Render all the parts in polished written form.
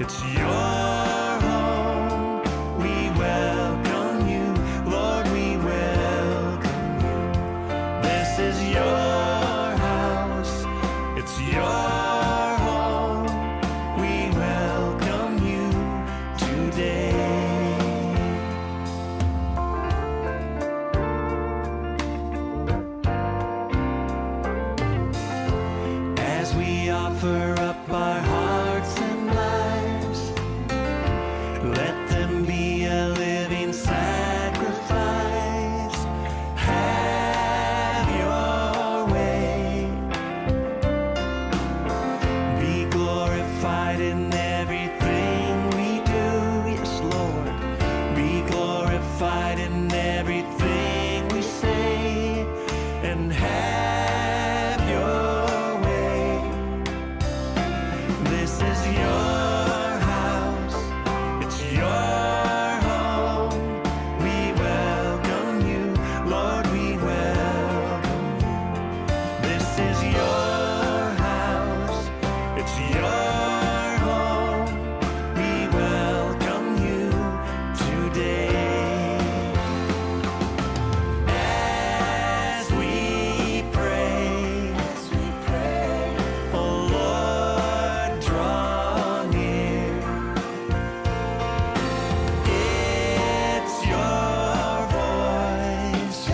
It's your home. We welcome you, Lord, we welcome you. This is your house. It's your home. We welcome you today. As we offer up our hearts and lives, let them be a living sacrifice. Have your way. Be glorified in everything we do. Yes, Lord. Be glorified in everything we say. And have your way. This is your house. It's your home. We welcome you, Lord, we welcome you. This is your house. It's your home. We welcome you today. As we pray, oh Lord, draw near. It's your voice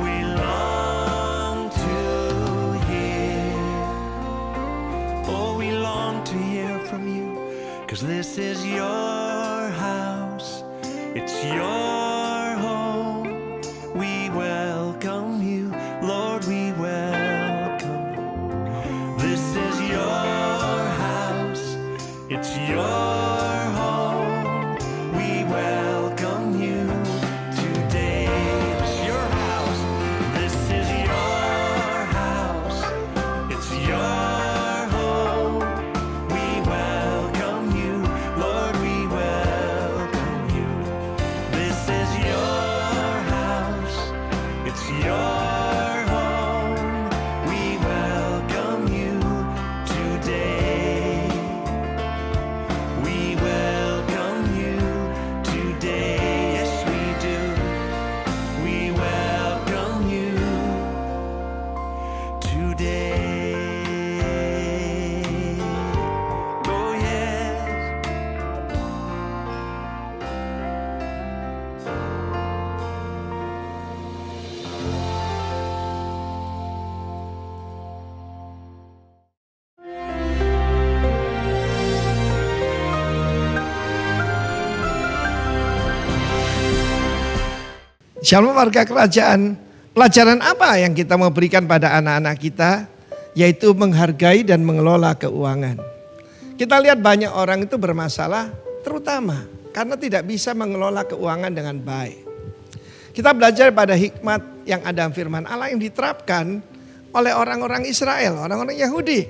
we long to hear. Oh, we long to hear from you, 'cause this is your house. It's your home. We welcome you, Lord, we welcome. This is your house. It's your home. We welcome you today. It's your house. This is your house. It's your home. We welcome you, Lord, we welcome you. This is your house. It's your home. We welcome you today. We welcome you today. Yes, we do. We welcome you today. Oh, yes. Shalom warga kerajaan, pelajaran apa yang kita mau berikan pada anak-anak kita? Yaitu menghargai dan mengelola keuangan. Kita lihat banyak orang itu bermasalah terutama karena tidak bisa mengelola keuangan dengan baik. Kita belajar pada hikmat yang ada firman Allah yang diterapkan oleh orang-orang Israel, orang-orang Yahudi.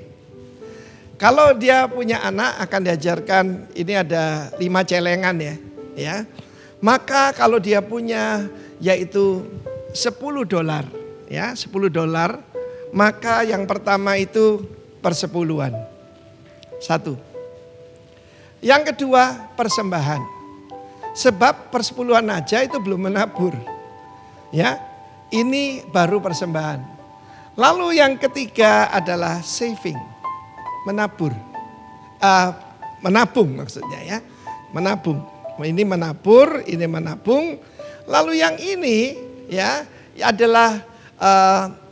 Kalau dia punya anak akan diajarkan, ini ada 5 celengan ya. Maka kalau dia punya yaitu $10 ya, $10, maka yang pertama itu persepuluhan. 1. Yang kedua persembahan. Sebab persepuluhan aja itu belum menabur. Ya, ini baru persembahan. Lalu yang ketiga adalah saving, menabur. Menabung maksudnya ya, menabung. Ini menabur, ini menabung. Lalu yang ini ya adalah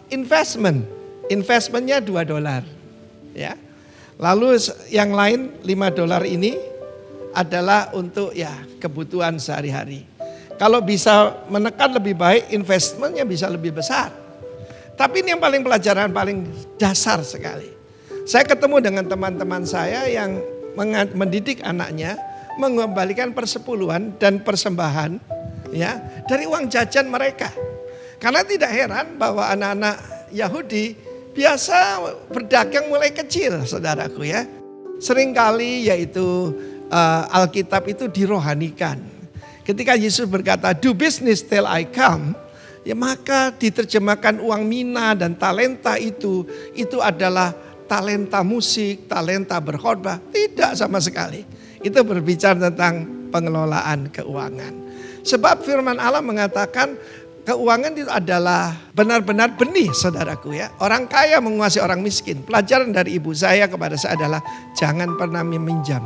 investment. Investmentnya $2 ya. Lalu yang lain $5 ini adalah untuk ya kebutuhan sehari-hari. Kalau bisa menekan lebih baik, investmentnya bisa lebih besar. Tapi ini yang paling pelajaran paling dasar sekali. Saya ketemu dengan teman-teman saya yang mendidik anaknya mengembalikan persepuluhan dan persembahan ya dari uang jajan mereka. Karena tidak heran bahwa anak-anak Yahudi biasa berdagang mulai kecil, saudaraku ya. Seringkali yaitu Alkitab itu dirohanikan. Ketika Yesus berkata, do business till I come, ya maka diterjemahkan uang mina dan talenta itu adalah talenta musik, talenta berkhotbah. Tidak sama sekali. Itu berbicara tentang pengelolaan keuangan. Sebab firman Allah mengatakan keuangan itu adalah benar-benar benih, saudaraku ya. Orang kaya menguasai orang miskin. Pelajaran dari ibu saya kepada saya adalah jangan pernah meminjam.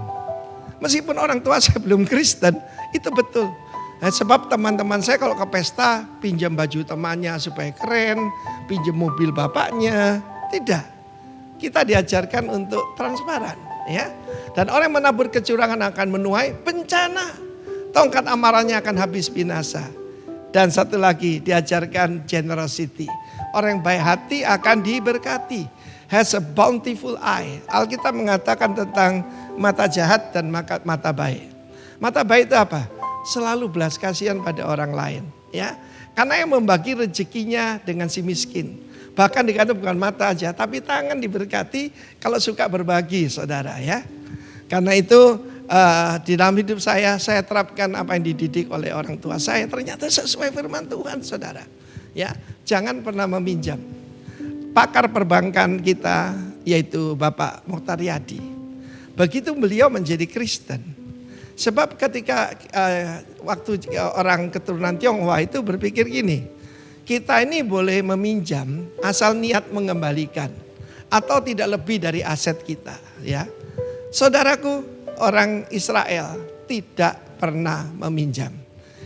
Meskipun orang tua saya belum Kristen, itu betul. Nah, sebab teman-teman saya kalau ke pesta pinjam baju temannya supaya keren, pinjam mobil bapaknya. Tidak. Kita diajarkan untuk transparan ya. Dan orang yang menabur kecurangan akan menuai bencana. Tongkat amarahnya akan habis binasa. Dan satu lagi diajarkan generosity. Orang yang baik hati akan diberkati. Has a bountiful eye. Alkitab mengatakan tentang mata jahat dan mata baik. Mata baik itu apa? Selalu belas kasihan pada orang lain. Ya, karena yang membagi rezekinya dengan si miskin. Bahkan dikatakan bukan mata aja, tapi tangan diberkati kalau suka berbagi, saudara ya. Karena itu di dalam hidup saya terapkan apa yang dididik oleh orang tua saya. Ternyata sesuai firman Tuhan, saudara. Ya, jangan pernah meminjam. Pakar perbankan kita yaitu Bapak Mokhtar Yadi. Begitu beliau menjadi Kristen. Sebab ketika waktu orang keturunan Tionghoa itu berpikir gini, kita ini boleh meminjam asal niat mengembalikan atau tidak lebih dari aset kita, ya. Saudaraku, orang Israel tidak pernah meminjam.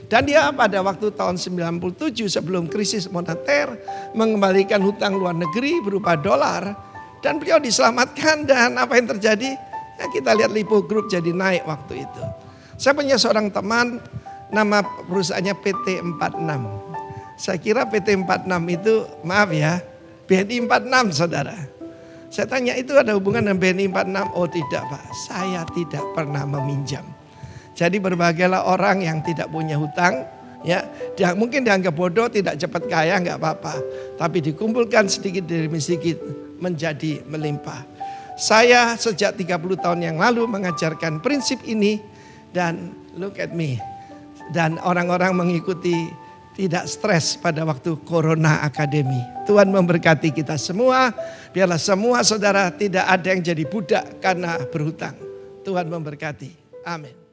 Dan dia pada waktu tahun 97 sebelum krisis moneter mengembalikan hutang luar negeri berupa dolar. Dan beliau diselamatkan dan apa yang terjadi? Ya kita lihat Lipo Group jadi naik waktu itu. Saya punya seorang teman nama perusahaannya PT 46. Saya kira PT 46 itu maaf ya BNI 46 saudara. Saya tanya itu ada hubungan dengan BNI 46? Oh tidak Pak, saya tidak pernah meminjam. Jadi berbagailah orang yang tidak punya hutang, ya mungkin dianggap bodoh, tidak cepat kaya, nggak apa-apa. Tapi dikumpulkan sedikit demi sedikit menjadi melimpah. Saya sejak 30 tahun yang lalu mengajarkan prinsip ini dan look at me. Dan orang-orang mengikuti tidak stres pada waktu Corona Academy. Tuhan memberkati kita semua. Biarlah semua saudara tidak ada yang jadi budak karena berhutang. Tuhan memberkati. Amin.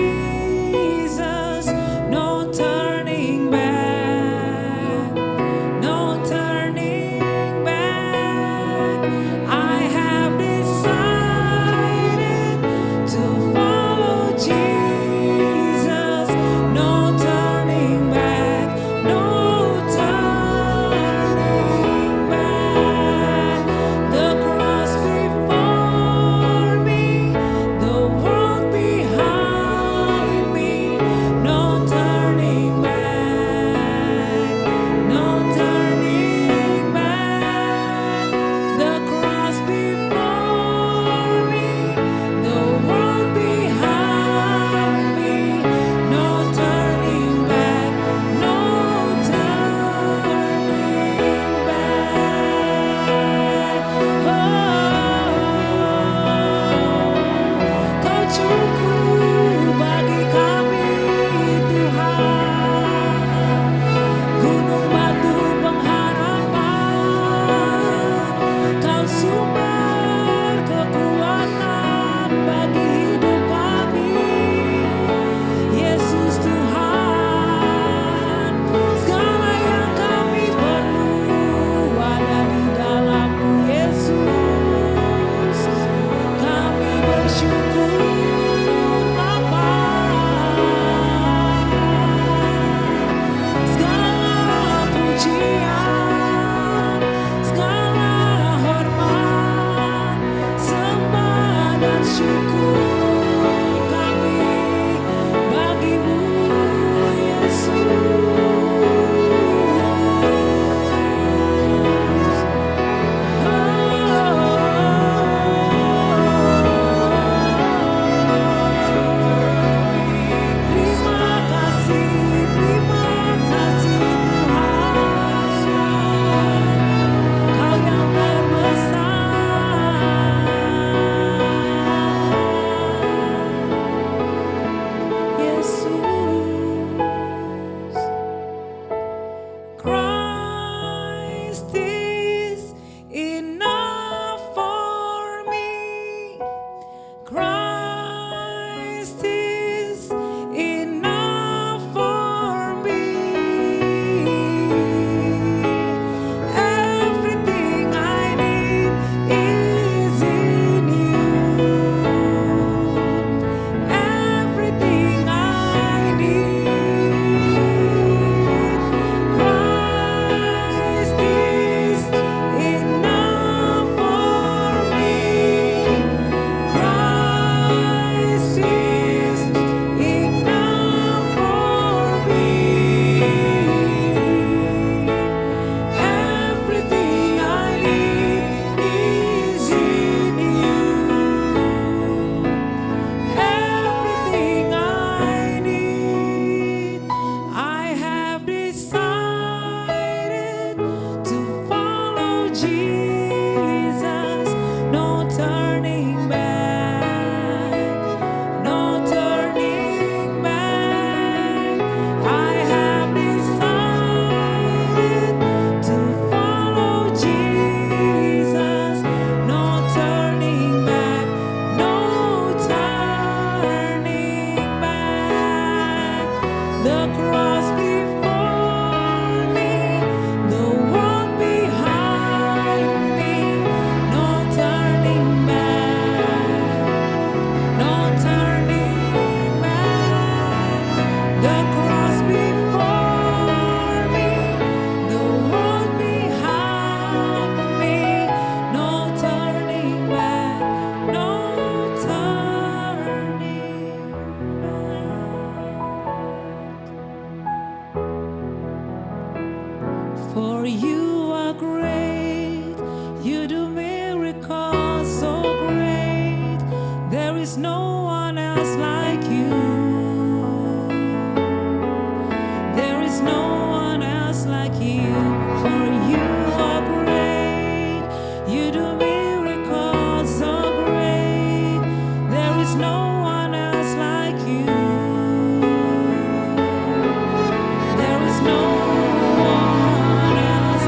Jesus, no turning back, no turning back. I have decided to follow Jesus, no turning back, no turning back. The cross before me, the world behind me, no turning back, no turning back. The cross before me, the world behind me, no turning back, no turning back. Kau cukup bagi kami, Tuhan. Gunung batu pengharapan, Kau sumber kekuatan bagi hidup kami, Yesus Tuhan. Segala yang kami perlu ada di dalam-Mu, Yesus. Kami bersyukur Bapa. Segala pujian, segala hormat, sembah dan syukur kami bagi-Mu, Yesus. Terima kasih Tuhan, Kau yang terbesar, Yesus. Christ is enough for me. Christ is enough for me. Everything I need is in You. Everything I need. Christ is enough for me. Christ is enough for me. Everything I need is in You. Everything I need, I have decided to follow Jesus, no turning back, no turning back. I have decided to follow Jesus, no turning back, no turning back. The cross before me, the world behind me, no turning back, no turning back. The cross before me, the world behind me, no turning back, no turning back. For You are great, You do miracles so great. There is no one else like You. There is no one else like You. For You are great, You do miracles so great. There is no one else like You. There is no one else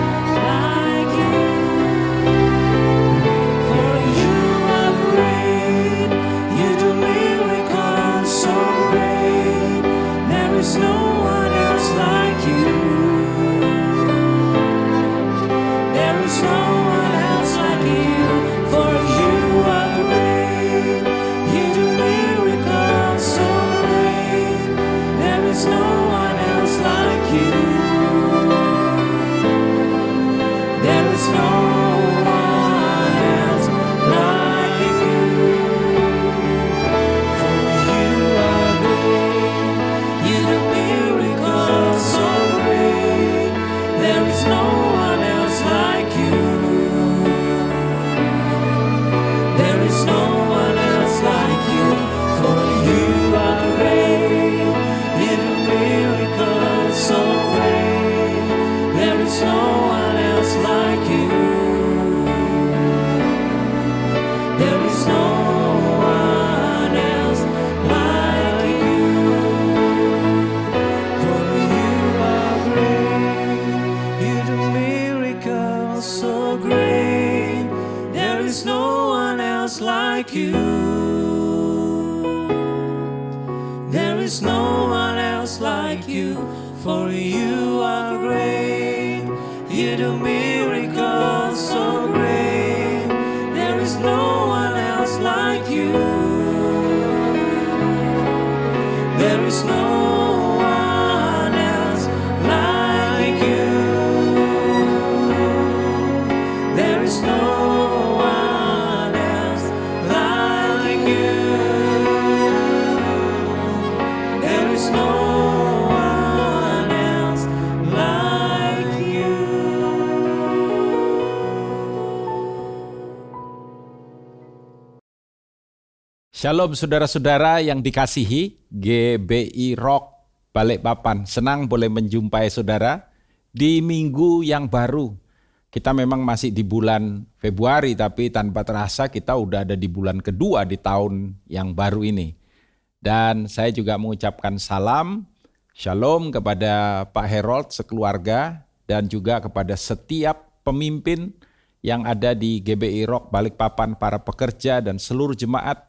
is no one else like you, for you are great. You do miracles so great. There is no one else like you. There is no one else like you. There is no one else like you. There is no one else like you. Shalom saudara-saudara yang dikasihi, GBI Rock Balikpapan. Senang boleh menjumpai saudara di minggu yang baru. Kita memang masih di bulan Februari, tapi tanpa terasa kita udah ada di bulan kedua di tahun yang baru ini. Dan saya juga mengucapkan salam, shalom kepada Pak Herold sekeluarga dan juga kepada setiap pemimpin yang ada di GBI Rock Balikpapan, para pekerja dan seluruh jemaat.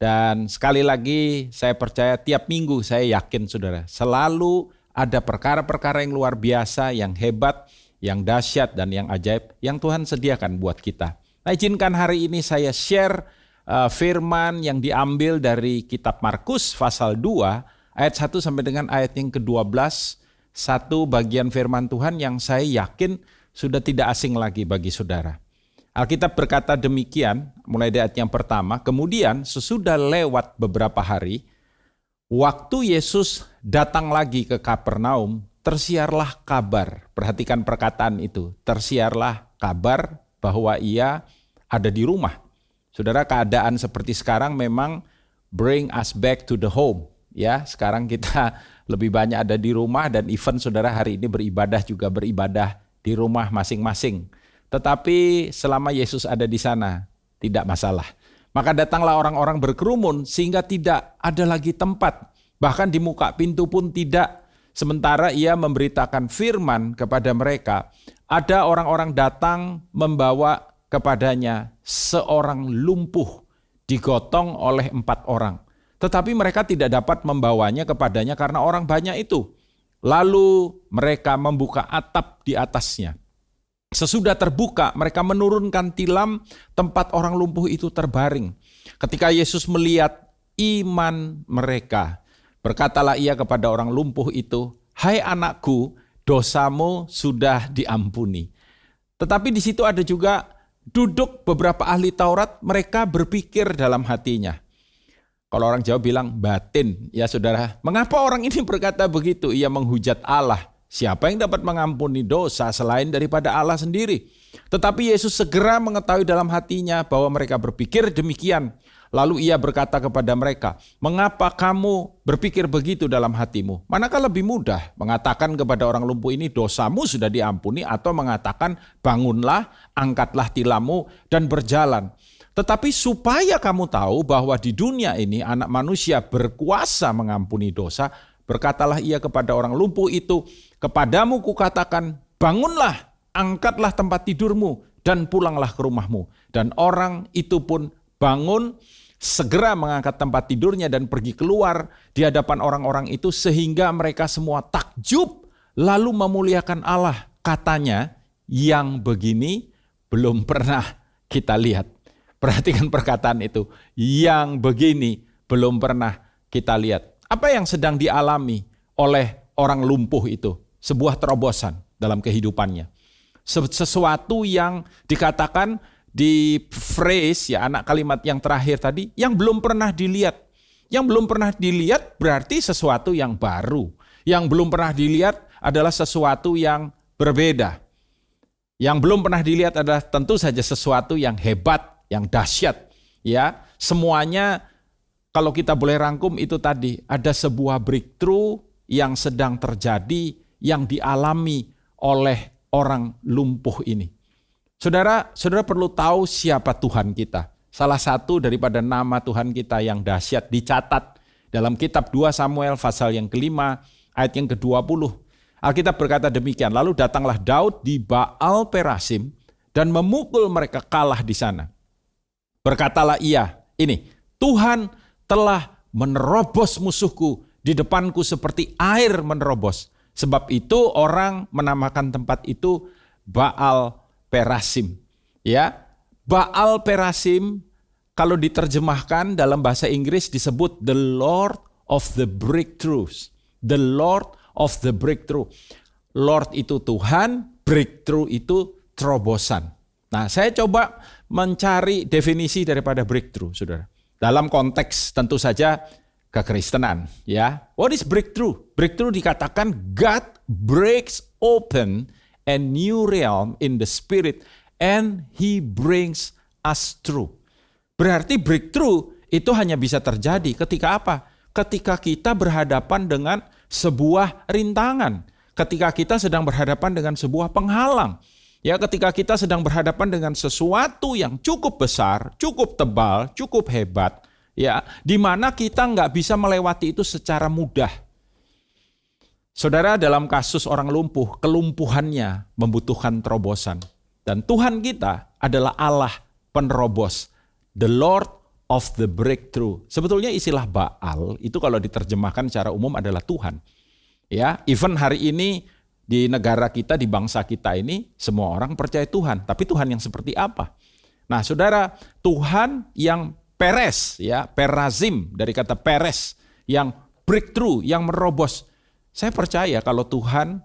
Dan sekali lagi saya percaya tiap minggu saya yakin saudara selalu ada perkara-perkara yang luar biasa, yang hebat, yang dahsyat dan yang ajaib yang Tuhan sediakan buat kita. Nah, izinkan hari ini saya share firman yang diambil dari kitab Markus pasal 2 ayat 1 sampai dengan ayat yang ke-12. Satu bagian firman Tuhan yang saya yakin sudah tidak asing lagi bagi saudara. Alkitab berkata demikian, mulai dari ayat yang pertama, kemudian sesudah lewat beberapa hari, waktu Yesus datang lagi ke Kapernaum, tersiarlah kabar, perhatikan perkataan itu, tersiarlah kabar bahwa ia ada di rumah. Saudara, keadaan seperti sekarang memang bring us back to the home. Ya, sekarang kita lebih banyak ada di rumah dan even saudara hari ini beribadah juga beribadah di rumah masing-masing. Tetapi selama Yesus ada di sana, tidak masalah. Maka datanglah orang-orang berkerumun sehingga tidak ada lagi tempat. Bahkan di muka pintu pun tidak. Sementara ia memberitakan firman kepada mereka. Ada orang-orang datang membawa kepadanya seorang lumpuh digotong oleh 4 orang. Tetapi mereka tidak dapat membawanya kepadanya karena orang banyak itu. Lalu mereka membuka atap di atasnya. Sesudah terbuka, mereka menurunkan tilam tempat orang lumpuh itu terbaring. Ketika Yesus melihat iman mereka, berkatalah ia kepada orang lumpuh itu, "Hai anakku, dosamu sudah diampuni." Tetapi di situ ada juga duduk beberapa ahli Taurat, mereka berpikir dalam hatinya. Kalau orang Jawa bilang batin, ya saudara, mengapa orang ini berkata begitu? Ia menghujat Allah. Siapa yang dapat mengampuni dosa selain daripada Allah sendiri? Tetapi Yesus segera mengetahui dalam hatinya bahwa mereka berpikir demikian. Lalu ia berkata kepada mereka, "Mengapa kamu berpikir begitu dalam hatimu? Manakah lebih mudah mengatakan kepada orang lumpuh ini, dosamu sudah diampuni, atau mengatakan, bangunlah, angkatlah tilammu dan berjalan? Tetapi supaya kamu tahu bahwa di dunia ini anak manusia berkuasa mengampuni dosa, berkatalah ia kepada orang lumpuh itu, kepadamu kukatakan, bangunlah, angkatlah tempat tidurmu, dan pulanglah ke rumahmu. Dan orang itu pun bangun, segera mengangkat tempat tidurnya dan pergi keluar di hadapan orang-orang itu, sehingga mereka semua takjub, lalu memuliakan Allah. Katanya, yang begini belum pernah kita lihat. Perhatikan perkataan itu, yang begini belum pernah kita lihat. Apa yang sedang dialami oleh orang lumpuh itu? Sebuah terobosan dalam kehidupannya. Sesuatu yang dikatakan di phrase, ya anak kalimat yang terakhir tadi, yang belum pernah dilihat. Yang belum pernah dilihat berarti sesuatu yang baru. Yang belum pernah dilihat adalah sesuatu yang berbeda. Yang belum pernah dilihat adalah tentu saja sesuatu yang hebat, yang dahsyat. Ya, semuanya kalau kita boleh rangkum itu tadi, ada sebuah breakthrough yang sedang terjadi, yang dialami oleh orang lumpuh ini. Saudara perlu tahu siapa Tuhan kita. Salah satu daripada nama Tuhan kita yang dahsyat dicatat dalam kitab 2 Samuel pasal yang ke-5 ayat yang ke-20. Alkitab berkata demikian, lalu datanglah Daud di Baal Perasim dan memukul mereka kalah di sana. Berkatalah ia, ini, Tuhan telah menerobos musuhku Di depanku seperti air menerobos. Sebab itu orang menamakan tempat itu Baal Perasim. Ya, Baal Perasim kalau diterjemahkan dalam bahasa Inggris disebut the Lord of the Breakthroughs. The Lord of the Breakthrough. Lord itu Tuhan, breakthrough itu terobosan. Nah, saya coba mencari definisi daripada breakthrough, saudara. Dalam konteks tentu saja kekristenan, ya. What is breakthrough? Breakthrough dikatakan God breaks open a new realm in the spirit and He brings us through. Berarti breakthrough itu hanya bisa terjadi ketika apa? Ketika kita berhadapan dengan sebuah rintangan, ketika kita sedang berhadapan dengan sebuah penghalang. Ya, ketika kita sedang berhadapan dengan sesuatu yang cukup besar, cukup tebal, cukup hebat, ya, di mana kita nggak bisa melewati itu secara mudah. Saudara, dalam kasus orang lumpuh, kelumpuhannya membutuhkan terobosan. Dan Tuhan kita adalah Allah penerobos, the Lord of the breakthrough. Sebetulnya istilah Baal itu kalau diterjemahkan secara umum adalah Tuhan. Ya, even hari ini di negara kita, di bangsa kita ini, semua orang percaya Tuhan. Tapi Tuhan yang seperti apa? Nah, saudara, Tuhan yang Peres, ya, Perazim, dari kata Peres, yang breakthrough, yang merobos. Saya percaya kalau Tuhan,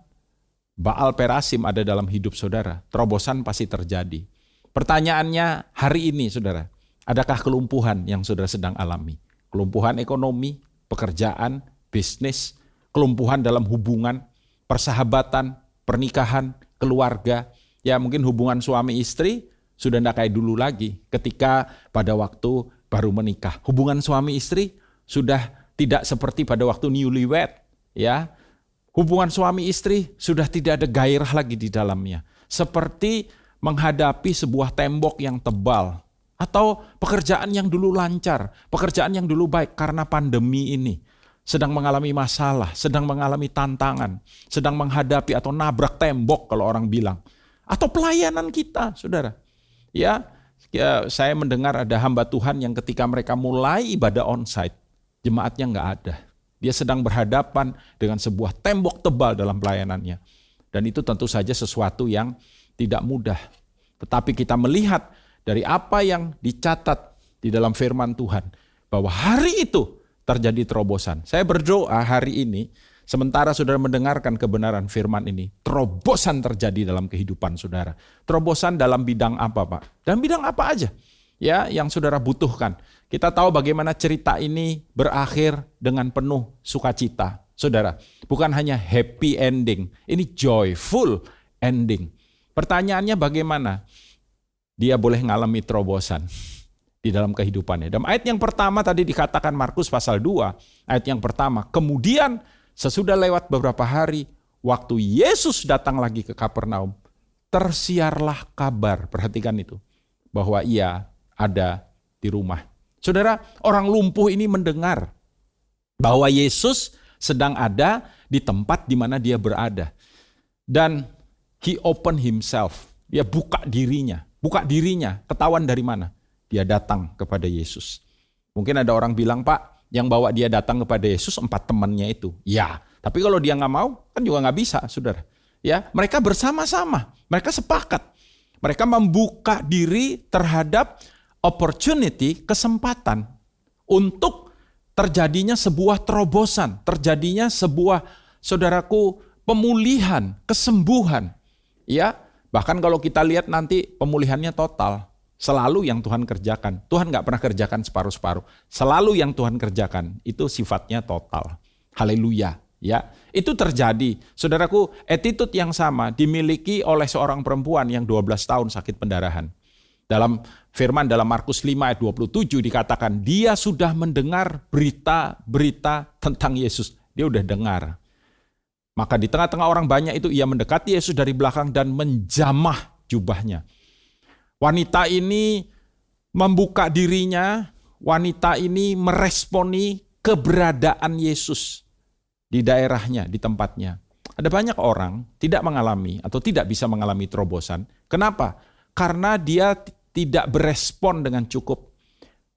Baal Perasim ada dalam hidup saudara, terobosan pasti terjadi. Pertanyaannya hari ini, saudara, adakah kelumpuhan yang saudara sedang alami? Kelumpuhan ekonomi, pekerjaan, bisnis, kelumpuhan dalam hubungan, persahabatan, pernikahan, keluarga. Ya, mungkin hubungan suami istri sudah tidak kayak dulu lagi ketika pada waktu baru menikah. Hubungan suami istri sudah tidak seperti pada waktu newlywed. Ya, hubungan suami istri sudah tidak ada gairah lagi di dalamnya. Seperti menghadapi sebuah tembok yang tebal. Atau pekerjaan yang dulu lancar, pekerjaan yang dulu baik karena pandemi ini. Sedang mengalami masalah, sedang mengalami tantangan, sedang menghadapi atau nabrak tembok kalau orang bilang. Atau pelayanan kita, saudara. Ya, saya mendengar ada hamba Tuhan yang ketika mereka mulai ibadah onsite, jemaatnya nggak ada. Dia sedang berhadapan dengan sebuah tembok tebal dalam pelayanannya. Dan itu tentu saja sesuatu yang tidak mudah. Tetapi kita melihat dari apa yang dicatat di dalam firman Tuhan, bahwa hari itu terjadi terobosan. Saya berdoa hari ini, sementara saudara mendengarkan kebenaran firman ini, terobosan terjadi dalam kehidupan saudara. Terobosan dalam bidang apa, Pak? Dalam bidang apa aja ya yang saudara butuhkan. Kita tahu bagaimana cerita ini berakhir dengan penuh sukacita. Saudara, bukan hanya happy ending, ini joyful ending. Pertanyaannya bagaimana dia boleh ngalami terobosan di dalam kehidupannya. Dalam ayat yang pertama tadi dikatakan Markus pasal 2, ayat yang pertama, kemudian sesudah lewat beberapa hari, waktu Yesus datang lagi ke Kapernaum, tersiarlah kabar, perhatikan itu, bahwa ia ada di rumah. Saudara, orang lumpuh ini mendengar bahwa Yesus sedang ada di tempat di mana dia berada. Dan he opened himself, dia buka dirinya, ketahuan dari mana? Dia datang kepada Yesus. Mungkin ada orang bilang, Pak, yang bawa dia datang kepada Yesus 4 temannya itu. Ya, tapi kalau dia nggak mau, kan juga nggak bisa, saudara. Ya, mereka bersama-sama, mereka sepakat. Mereka membuka diri terhadap opportunity, kesempatan untuk terjadinya sebuah terobosan, terjadinya sebuah, saudaraku, pemulihan, kesembuhan. Ya, bahkan kalau kita lihat nanti pemulihannya total. Selalu yang Tuhan kerjakan. Tuhan gak pernah kerjakan separuh-separuh. Selalu yang Tuhan kerjakan itu sifatnya total. Haleluya. Ya, itu terjadi. Saudaraku, attitude yang sama dimiliki oleh seorang perempuan yang 12 tahun sakit pendarahan. Dalam firman dalam Markus 5 ayat 27 dikatakan dia sudah mendengar berita-berita tentang Yesus. Dia udah dengar. Maka di tengah-tengah orang banyak itu ia mendekati Yesus dari belakang dan menjamah jubahnya. Wanita ini membuka dirinya, wanita ini meresponi keberadaan Yesus di daerahnya, di tempatnya. Ada banyak orang tidak mengalami atau tidak bisa mengalami terobosan. Kenapa? Karena dia tidak berespon dengan cukup.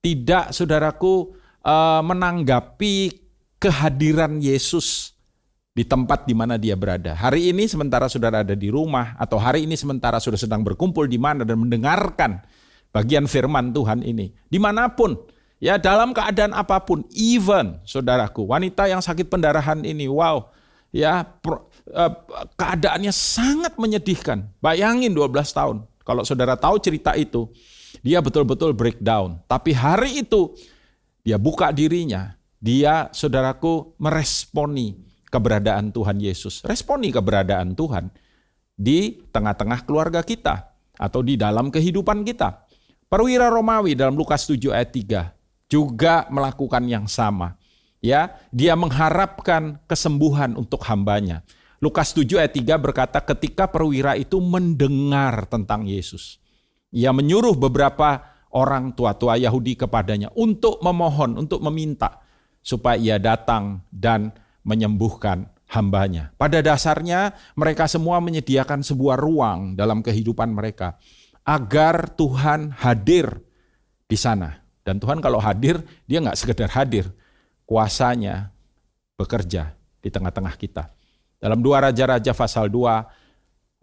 Tidak, saudaraku, menanggapi kehadiran Yesus di tempat di mana dia berada. Hari ini sementara saudara ada di rumah, atau hari ini sementara saudara sedang berkumpul di mana dan mendengarkan bagian firman Tuhan ini, dimanapun, ya dalam keadaan apapun, even saudaraku, wanita yang sakit pendarahan ini, wow, ya keadaannya sangat menyedihkan. Bayangin 12 tahun. Kalau saudara tahu cerita itu, dia betul-betul breakdown. Tapi hari itu dia buka dirinya, dia saudaraku meresponi keberadaan Tuhan Yesus. Responi keberadaan Tuhan di tengah-tengah keluarga kita atau di dalam kehidupan kita. Perwira Romawi dalam Lukas 7 ayat 3 juga melakukan yang sama. Ya, dia mengharapkan kesembuhan untuk hambanya. Lukas 7 ayat 3 berkata ketika perwira itu mendengar tentang Yesus, ia menyuruh beberapa orang tua-tua Yahudi kepadanya untuk memohon, untuk meminta supaya ia datang dan menyembuhkan hambanya. Pada dasarnya mereka semua menyediakan sebuah ruang dalam kehidupan mereka agar Tuhan hadir di sana. Dan Tuhan kalau hadir, dia nggak sekedar hadir, kuasanya bekerja di tengah-tengah kita. Dalam 2 Raja-Raja pasal 4,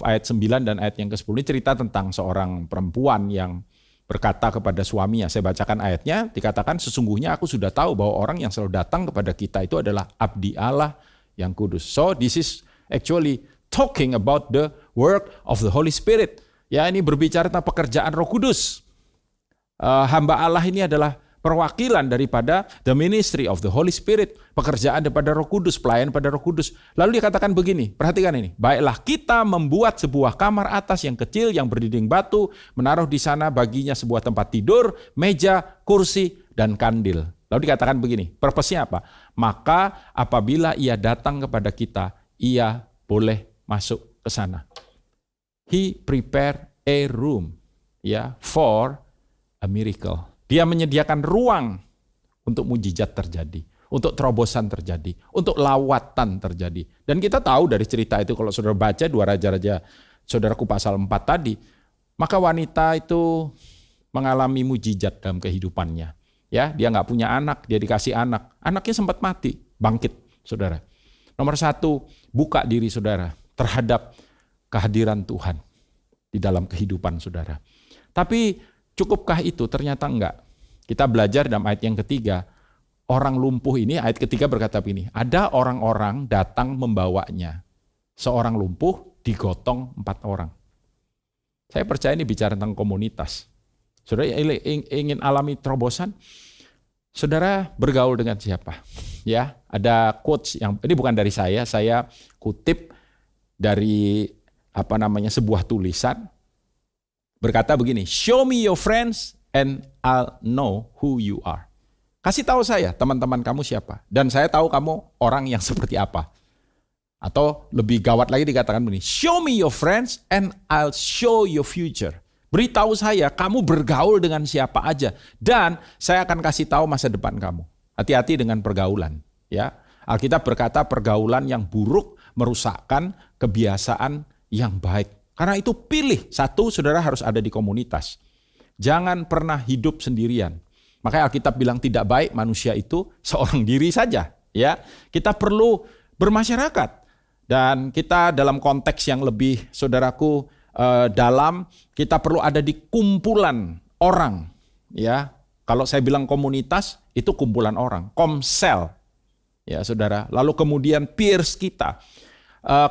ayat 9 dan ayat yang ke-10 ini cerita tentang seorang perempuan yang berkata kepada suaminya, saya bacakan ayatnya, dikatakan sesungguhnya aku sudah tahu bahwa orang yang selalu datang kepada kita itu adalah abdi Allah yang kudus. So this is actually talking about the work of the Holy Spirit. Ya, ini berbicara tentang pekerjaan Roh Kudus. Hamba Allah ini adalah perwakilan daripada the ministry of the Holy Spirit, pekerjaan daripada Roh Kudus, pelayan pada Roh Kudus. Lalu dikatakan begini, perhatikan ini, baiklah kita membuat sebuah kamar atas yang kecil yang berdinding batu, menaruh di sana baginya sebuah tempat tidur, meja, kursi, dan kandil. Lalu dikatakan begini, purpose-nya apa? Maka apabila ia datang kepada kita, ia boleh masuk ke sana. He prepared a room, ya, for a miracle. Dia menyediakan ruang untuk mujizat terjadi, untuk terobosan terjadi, untuk lawatan terjadi. Dan kita tahu dari cerita itu, kalau saudara baca 2 Raja-Raja saudaraku pasal 4 tadi, maka wanita itu mengalami mujizat dalam kehidupannya. Ya, dia nggak punya anak, dia dikasih anak. Anaknya sempat mati, bangkit, saudara. Nomor 1, buka diri saudara terhadap kehadiran Tuhan di dalam kehidupan saudara. Tapi cukupkah itu? Ternyata enggak. Kita belajar dalam ayat yang ketiga, orang lumpuh ini, ayat ketiga berkata begini, ada orang-orang datang membawanya. Seorang lumpuh digotong 4 orang. Saya percaya ini bicara tentang komunitas. Saudara ingin alami terobosan? Saudara bergaul dengan siapa? Ya, ada quotes yang ini bukan dari saya kutip dari sebuah tulisan. Berkata begini, show me your friends and I'll know who you are. Kasih tahu saya teman-teman kamu siapa, dan saya tahu kamu orang yang seperti apa. Atau lebih gawat lagi dikatakan begini, show me your friends and I'll show your future. Beritahu saya kamu bergaul dengan siapa aja, dan saya akan kasih tahu masa depan kamu. Hati-hati dengan pergaulan. Ya, Alkitab berkata pergaulan yang buruk merusakkan kebiasaan yang baik. Karena itu pilih, 1, saudara harus ada di komunitas. Jangan pernah hidup sendirian. Makanya Alkitab bilang tidak baik manusia itu seorang diri saja. Ya, kita perlu bermasyarakat. Dan kita dalam konteks yang lebih, saudaraku, dalam, kita perlu ada di kumpulan orang. Ya, kalau saya bilang komunitas, itu kumpulan orang. Komsel. Ya, saudara. Lalu kemudian peers kita.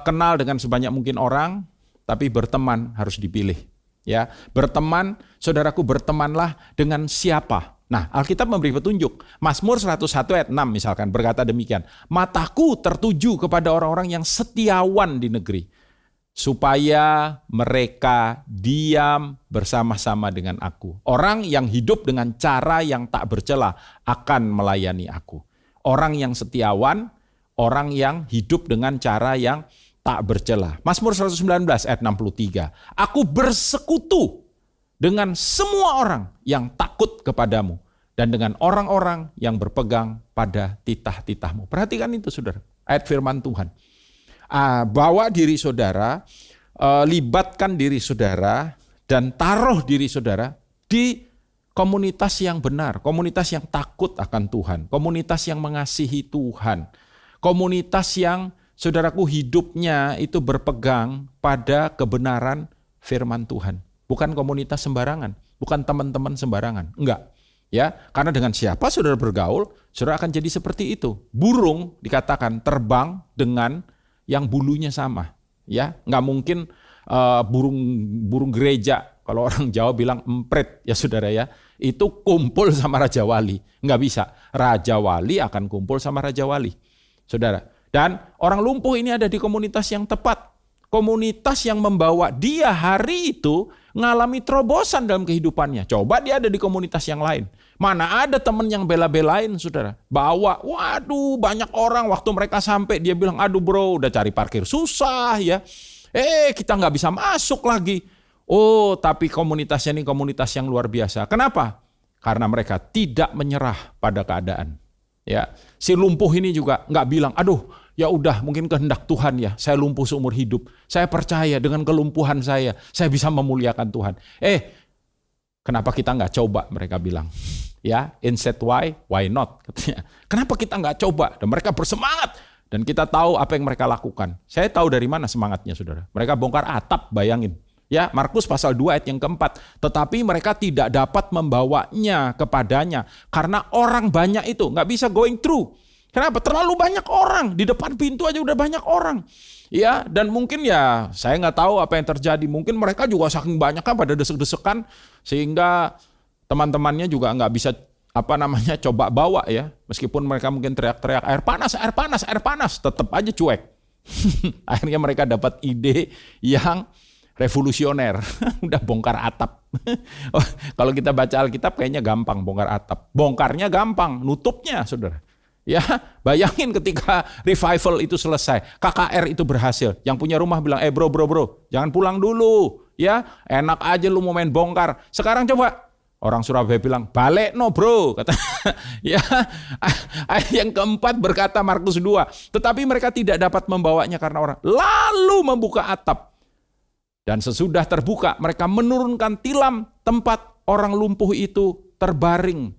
Kenal dengan sebanyak mungkin orang, tapi berteman harus dipilih. Ya, berteman, saudaraku, bertemanlah dengan siapa? Nah, Alkitab memberi petunjuk. Mazmur 101 ayat 6 misalkan berkata demikian. Mataku tertuju kepada orang-orang yang setiawan di negeri, supaya mereka diam bersama-sama dengan aku. Orang yang hidup dengan cara yang tak bercela akan melayani aku. Orang yang setiawan, orang yang hidup dengan cara yang tak bercela. Mazmur 119 ayat 63. Aku bersekutu dengan semua orang yang takut kepadamu dan dengan orang-orang yang berpegang pada titah-titahmu. Perhatikan itu, saudara. Ayat firman Tuhan. Bawa diri saudara, libatkan diri saudara, dan taruh diri saudara di Komunitas yang benar, komunitas yang takut akan Tuhan, komunitas yang mengasihi Tuhan, komunitas yang saudaraku hidupnya itu berpegang pada kebenaran firman Tuhan. Bukan komunitas sembarangan, bukan teman-teman sembarangan, enggak. Ya, karena dengan siapa saudara bergaul, saudara akan jadi seperti itu. Burung dikatakan terbang dengan yang bulunya sama. Ya, nggak mungkin burung gereja. Kalau orang Jawa bilang emprit ya saudara ya, itu kumpul sama Raja Wali. Nggak bisa. Raja Wali akan kumpul sama Raja Wali. Saudara. Dan orang lumpuh ini ada di komunitas yang tepat. Komunitas yang membawa dia hari itu ngalami terobosan dalam kehidupannya. Coba dia ada di komunitas yang lain. Mana ada teman yang bela-belain saudara. Bawa, waduh banyak orang waktu mereka sampai dia bilang, aduh bro udah cari parkir susah ya. Kita nggak bisa masuk lagi. Oh tapi komunitasnya ini komunitas yang luar biasa. Kenapa? Karena mereka tidak menyerah pada keadaan. Ya, si lumpuh ini juga nggak bilang, aduh ya udah mungkin kehendak Tuhan ya, saya lumpuh seumur hidup. Saya percaya dengan kelumpuhan saya bisa memuliakan Tuhan. Kenapa kita nggak coba? Mereka bilang. Ya, instead why not? Katanya. Kenapa kita nggak coba? Dan mereka bersemangat. Dan kita tahu apa yang mereka lakukan. Saya tahu dari mana semangatnya saudara. Mereka bongkar atap, bayangin. Ya, Markus pasal 2 ayat yang keempat. Tetapi mereka tidak dapat membawanya kepadanya. Karena orang banyak itu nggak bisa going through. Kenapa? Terlalu banyak orang. Di depan pintu aja udah banyak orang. Ya, dan mungkin ya saya nggak tahu apa yang terjadi. Mungkin mereka juga saking banyak kan pada desek-desekan. Sehingga teman-temannya juga nggak bisa coba bawa ya. Meskipun mereka mungkin teriak-teriak air panas, air panas, air panas. Tetap aja cuek. Akhirnya mereka dapat ide yang revolusioner. Udah bongkar atap. Kalau kita baca Alkitab kayaknya gampang bongkar atap. Bongkarnya gampang, nutupnya saudara. Ya, bayangin ketika revival itu selesai, KKR itu berhasil. Yang punya rumah bilang, bro, jangan pulang dulu. Ya, enak aja lu mau main bongkar. Sekarang coba. Orang Surabaya bilang, balik no bro. Kata, ya, ayat yang keempat berkata Markus 2. Tetapi mereka tidak dapat membawanya karena orang. Lalu membuka atap. Dan sesudah terbuka, mereka menurunkan tilam tempat orang lumpuh itu terbaring.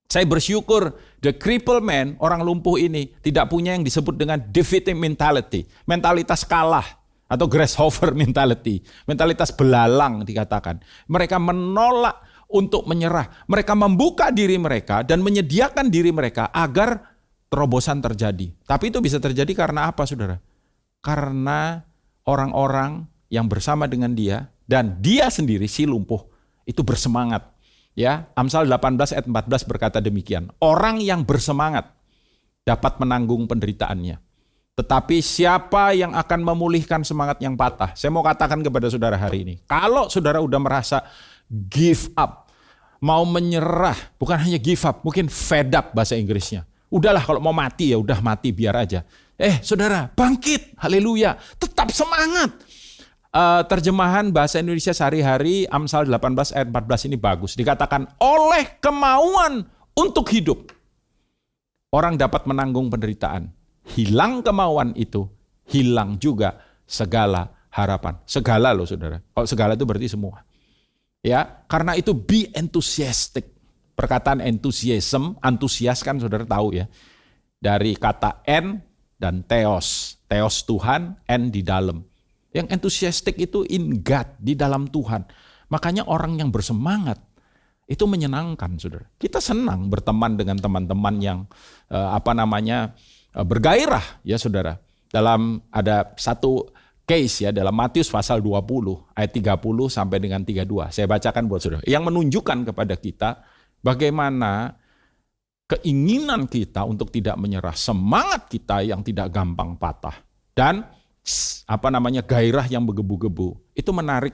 Saya bersyukur the crippled man, orang lumpuh ini tidak punya yang disebut dengan defeating mentality. Mentalitas kalah atau grasshopper mentality. Mentalitas belalang dikatakan. Mereka menolak untuk menyerah. Mereka membuka diri mereka dan menyediakan diri mereka agar terobosan terjadi. Tapi itu bisa terjadi karena apa saudara? Karena orang-orang yang bersama dengan dia dan dia sendiri si lumpuh itu bersemangat. Ya, Amsal 18 ayat 14 berkata demikian. Orang yang bersemangat dapat menanggung penderitaannya. Tetapi siapa yang akan memulihkan semangat yang patah? Saya mau katakan kepada saudara hari ini. Kalau saudara udah merasa give up, mau menyerah, bukan hanya give up, mungkin fed up bahasa Inggrisnya. Udahlah kalau mau mati ya udah mati biar aja. Saudara, bangkit, haleluya, tetap semangat. Terjemahan bahasa Indonesia sehari-hari Amsal 18 ayat 14 ini bagus. Dikatakan oleh kemauan untuk hidup orang dapat menanggung penderitaan. Hilang kemauan itu, hilang juga segala harapan. Segala loh saudara. Kalau segala itu berarti semua. Ya, karena itu be enthusiastic. Perkataan enthusiasm, antusias kan saudara tahu ya. Dari kata en dan theos. Theos Tuhan, en di dalam. Yang enthusiastic itu in God, di dalam Tuhan. Makanya orang yang bersemangat itu menyenangkan, saudara. Kita senang berteman dengan teman-teman yang bergairah, ya saudara. Dalam ada satu case ya dalam Matius pasal 20 ayat 30 sampai dengan 32. Saya bacakan buat saudara. Yang menunjukkan kepada kita bagaimana keinginan kita untuk tidak menyerah, semangat kita yang tidak gampang patah, dan gairah yang bergebu-gebu itu menarik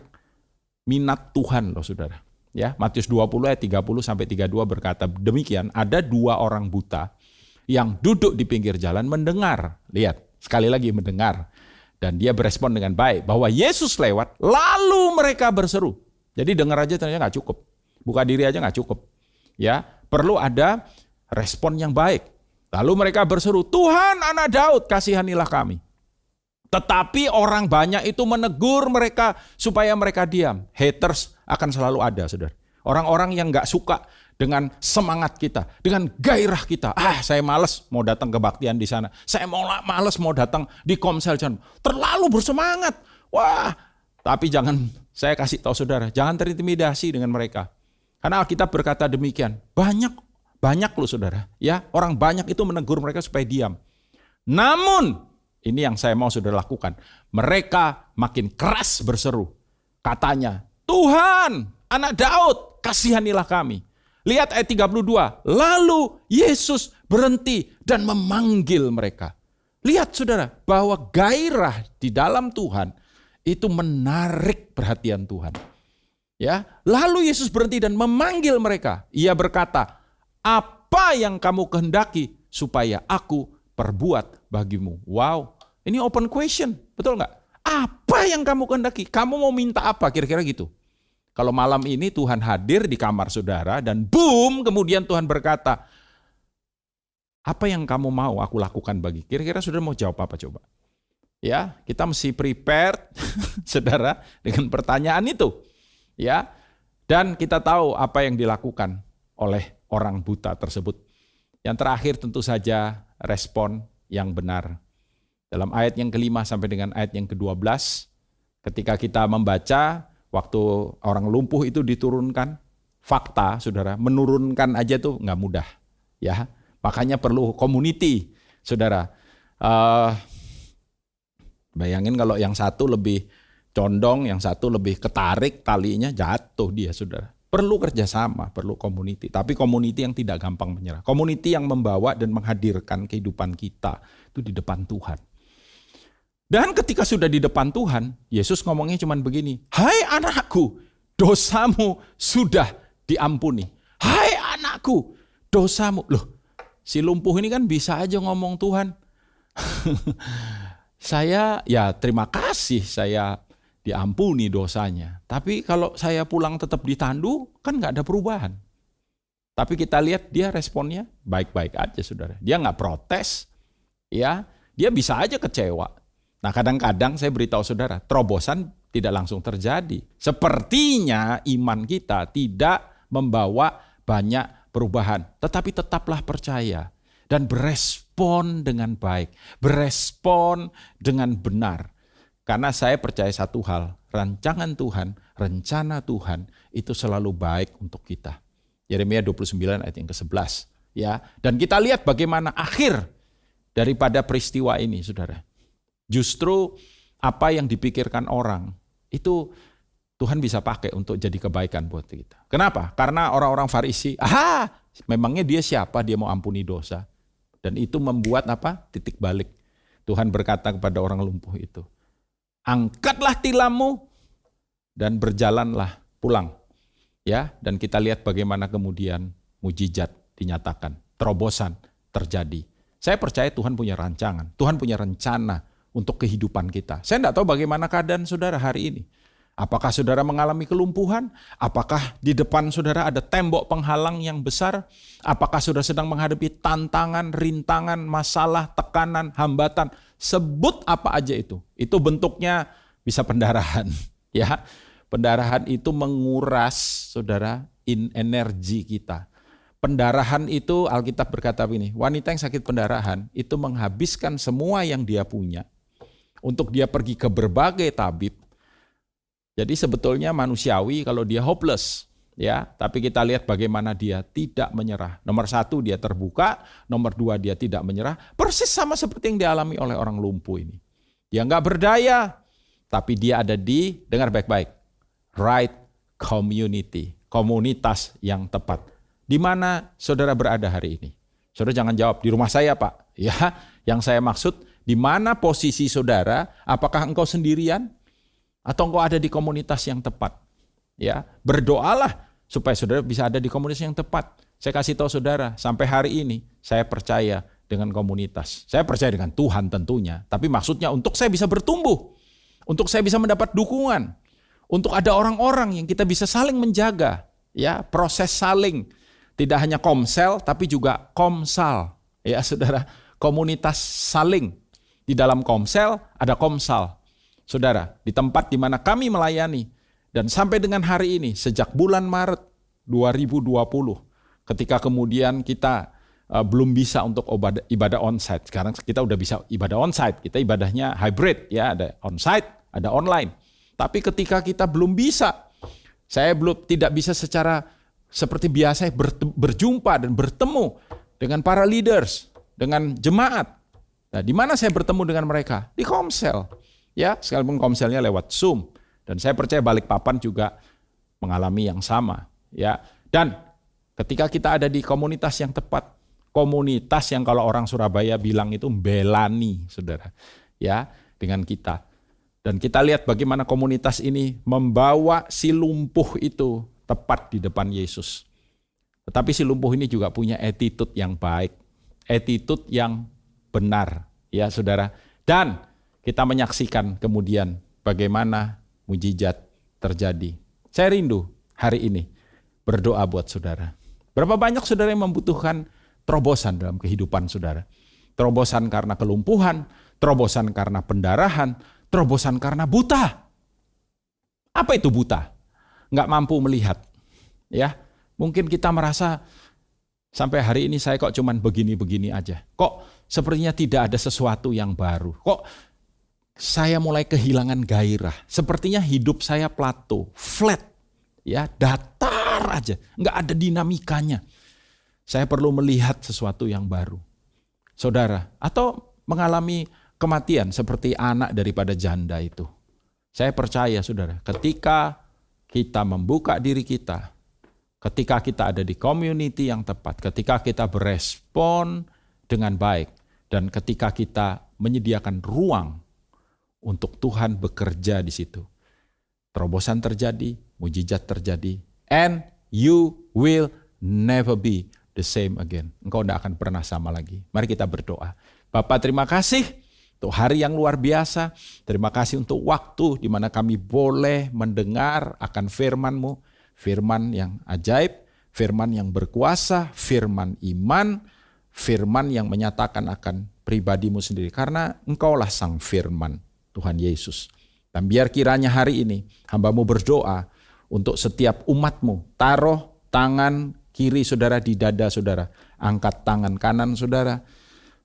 minat Tuhan loh saudara. Ya, Matius 20 ayat 30 sampai 32 berkata demikian, ada dua orang buta yang duduk di pinggir jalan mendengar. Lihat, sekali lagi mendengar. Dan dia berespon dengan baik bahwa Yesus lewat, lalu mereka berseru. Jadi dengar aja ternyata nggak cukup. Buka diri aja nggak cukup. Ya, perlu ada respon yang baik. Lalu mereka berseru, Tuhan anak Daud, kasihanilah kami. Tetapi orang banyak itu menegur mereka supaya mereka diam. Haters akan selalu ada, saudara. Orang-orang yang gak suka dengan semangat kita, dengan gairah kita. Saya malas mau datang kebaktian di sana. Saya malas mau datang di Komsel. Terlalu bersemangat. Wah, tapi saya kasih tahu saudara, jangan terintimidasi dengan mereka. Karena Alkitab berkata demikian. Banyak loh saudara. Ya, orang banyak itu menegur mereka supaya diam. Namun, ini yang saya mau saudara lakukan. Mereka makin keras berseru. Katanya, Tuhan, anak Daud, kasihanilah kami. Lihat ayat 32. Lalu Yesus berhenti dan memanggil mereka. Lihat saudara, bahwa gairah di dalam Tuhan itu menarik perhatian Tuhan. Ya, lalu Yesus berhenti dan memanggil mereka. Ia berkata, apa yang kamu kehendaki supaya aku perbuat bagimu? Wow, ini open question, betul nggak? Apa yang kamu kehendaki? Kamu mau minta apa? Kira-kira gitu. Kalau malam ini Tuhan hadir di kamar saudara dan boom, kemudian Tuhan berkata, apa yang kamu mau aku lakukan bagi? Kira-kira saudara mau jawab apa coba? Ya, kita mesti prepared saudara dengan pertanyaan itu. Ya. Dan kita tahu apa yang dilakukan oleh orang buta tersebut. Yang terakhir tentu saja respon yang benar. Dalam ayat yang ke-5 sampai dengan ayat yang ke-12, ketika kita membaca waktu orang lumpuh itu diturunkan, fakta saudara, menurunkan aja tuh nggak mudah. Ya, makanya perlu community, saudara. Bayangin kalau yang satu lebih condong, yang satu lebih ketarik talinya, jatuh dia saudara. Perlu kerjasama, perlu community. Tapi community yang tidak gampang menyerah. Community yang membawa dan menghadirkan kehidupan kita itu di depan Tuhan. Dan ketika sudah di depan Tuhan, Yesus ngomongnya cuma begini, hai anakku, dosamu sudah diampuni. Hai anakku, dosamu. Loh, si lumpuh ini kan bisa aja ngomong Tuhan. Saya ya terima kasih saya diampuni dosanya. Tapi kalau saya pulang tetap ditandu, kan gak ada perubahan. Tapi kita lihat dia responnya baik-baik aja saudara. Dia gak protes, ya dia bisa aja kecewa. Nah kadang-kadang saya beritahu saudara, terobosan tidak langsung terjadi. Sepertinya iman kita tidak membawa banyak perubahan. Tetapi tetaplah percaya dan berespon dengan baik. Berespon dengan benar. Karena saya percaya satu hal, rancangan Tuhan, rencana Tuhan itu selalu baik untuk kita. Yeremia 29 ayat yang ke-11. Ya, dan kita lihat bagaimana akhir daripada peristiwa ini saudara. Justru apa yang dipikirkan orang itu Tuhan bisa pakai untuk jadi kebaikan buat kita. Kenapa? Karena orang-orang Farisi, memangnya dia siapa dia mau ampuni dosa? Dan itu membuat apa? Titik balik. Tuhan berkata kepada orang lumpuh itu, angkatlah tilammu dan berjalanlah pulang. Ya, dan kita lihat bagaimana kemudian mujizat dinyatakan, terobosan terjadi. Saya percaya Tuhan punya rancangan, Tuhan punya rencana untuk kehidupan kita. Saya tidak tahu bagaimana keadaan saudara hari ini. Apakah saudara mengalami kelumpuhan? Apakah di depan saudara ada tembok penghalang yang besar? Apakah saudara sedang menghadapi tantangan, rintangan, masalah, tekanan, hambatan? Sebut apa aja itu. Itu bentuknya bisa pendarahan. Ya, pendarahan itu menguras saudara energi kita. Pendarahan itu Alkitab berkata begini, wanita yang sakit pendarahan itu menghabiskan semua yang dia punya untuk dia pergi ke berbagai tabib. Jadi sebetulnya manusiawi kalau dia hopeless, ya. Tapi kita lihat bagaimana dia tidak menyerah. Nomor 1 dia terbuka, nomor 2 dia tidak menyerah. Persis sama seperti yang dialami oleh orang lumpuh ini. Dia nggak berdaya, tapi dia ada di, dengar baik-baik, right community, komunitas yang tepat. Di mana saudara berada hari ini? Saudara jangan jawab di rumah saya Pak. Ya, yang saya maksud di mana posisi saudara? Apakah engkau sendirian? Atau engkau ada di komunitas yang tepat? Ya, berdoalah supaya saudara bisa ada di komunitas yang tepat. Saya kasih tahu saudara, sampai hari ini saya percaya dengan komunitas. Saya percaya dengan Tuhan tentunya, tapi maksudnya untuk saya bisa bertumbuh, untuk saya bisa mendapat dukungan, untuk ada orang-orang yang kita bisa saling menjaga, ya, proses saling. Tidak hanya komsel tapi juga komsal. Ya, saudara, komunitas saling. Di dalam komsel ada komsal. Saudara, di tempat di mana kami melayani dan sampai dengan hari ini sejak bulan Maret 2020 ketika kemudian kita belum bisa untuk ibadah onsite. Sekarang kita udah bisa ibadah onsite. Kita ibadahnya hybrid ya, ada onsite, ada online. Tapi ketika kita belum bisa, saya tidak bisa secara seperti biasa berjumpa dan bertemu dengan para leaders, dengan jemaat. Nah, di mana saya bertemu dengan mereka? Di Komsel. Ya, sekalipun Komselnya lewat Zoom. Dan saya percaya Balikpapan juga mengalami yang sama, ya. Dan ketika kita ada di komunitas yang tepat, komunitas yang kalau orang Surabaya bilang itu belani, saudara, ya, dengan kita. Dan kita lihat bagaimana komunitas ini membawa si lumpuh itu tepat di depan Yesus. Tetapi si lumpuh ini juga punya attitude yang baik, attitude yang benar, ya saudara. Dan kita menyaksikan kemudian bagaimana mujizat terjadi. Saya rindu hari ini berdoa buat saudara. Berapa banyak saudara yang membutuhkan terobosan dalam kehidupan saudara. Terobosan karena kelumpuhan, terobosan karena pendarahan, terobosan karena buta. Apa itu buta? Nggak mampu melihat. Ya, mungkin kita merasa sampai hari ini saya kok cuman begini-begini aja. Kok sepertinya tidak ada sesuatu yang baru. Kok saya mulai kehilangan gairah. Sepertinya hidup saya plato, flat, ya, datar aja, nggak ada dinamikanya. Saya perlu melihat sesuatu yang baru. Saudara, atau mengalami kematian seperti anak daripada janda itu. Saya percaya saudara, ketika kita membuka diri kita, ketika kita ada di community yang tepat, ketika kita berespon dengan baik, dan ketika kita menyediakan ruang untuk Tuhan bekerja di situ, terobosan terjadi, mujizat terjadi, and you will never be the same again. Engkau tidak akan pernah sama lagi. Mari kita berdoa. Bapa, terima kasih untuk hari yang luar biasa. Terima kasih untuk waktu di mana kami boleh mendengar akan firman-Mu. Firman yang ajaib, firman yang berkuasa, firman iman, firman yang menyatakan akan pribadi-Mu sendiri. Karena Engkaulah sang firman, Tuhan Yesus. Dan biar kiranya hari ini hamba-Mu berdoa untuk setiap umat-Mu. Taruh tangan kiri saudara di dada saudara. Angkat tangan kanan saudara.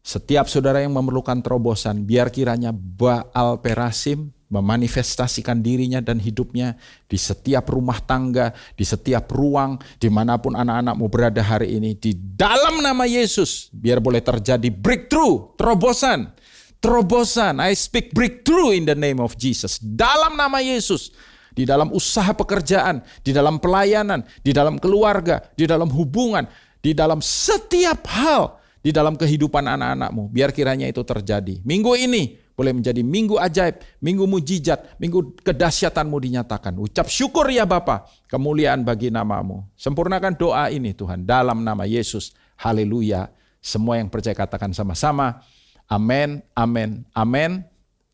Setiap saudara yang memerlukan terobosan, biar kiranya Baal Perasim memanifestasikan dirinya dan hidupnya di setiap rumah tangga, di setiap ruang, dimanapun anak-anakmu berada hari ini. Di dalam nama Yesus, biar boleh terjadi breakthrough, terobosan. Terobosan, I speak breakthrough in the name of Jesus. Dalam nama Yesus. Di dalam usaha pekerjaan, di dalam pelayanan, di dalam keluarga, di dalam hubungan, di dalam setiap hal, di dalam kehidupan anak-anakmu. Biar kiranya itu terjadi. Minggu ini boleh menjadi minggu ajaib, minggu mujizat, minggu kedahsyatanmu dinyatakan. Ucap syukur ya Bapa, kemuliaan bagi namamu. Sempurnakan doa ini Tuhan, dalam nama Yesus. Haleluya. Semua yang percaya katakan sama-sama. Amin, amin, amin.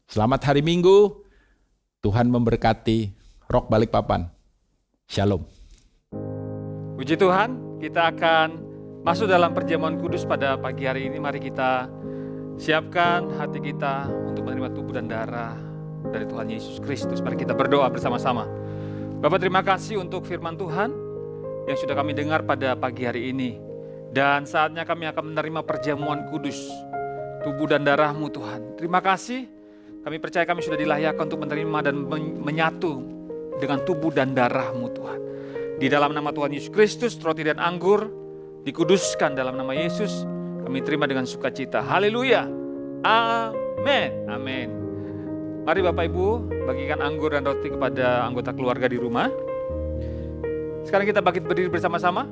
Selamat hari Minggu. Tuhan memberkati Rock Balikpapan. Shalom. Puji Tuhan, kita akan masuk dalam perjamuan kudus pada pagi hari ini. Mari kita siapkan hati kita untuk menerima tubuh dan darah dari Tuhan Yesus Kristus. Mari kita berdoa bersama-sama. Bapak, terima kasih untuk firman Tuhan yang sudah kami dengar pada pagi hari ini. Dan saatnya kami akan menerima perjamuan kudus, tubuh dan darah-Mu Tuhan. Terima kasih, kami percaya kami sudah dilayakan untuk menerima dan menyatu dengan tubuh dan darah-Mu Tuhan. Di dalam nama Tuhan Yesus Kristus, roti dan anggur dikuduskan dalam nama Yesus. Kami terima dengan sukacita. Haleluya. Amin. Amin. Mari Bapak Ibu bagikan anggur dan roti kepada anggota keluarga di rumah. Sekarang kita bangkit berdiri bersama-sama.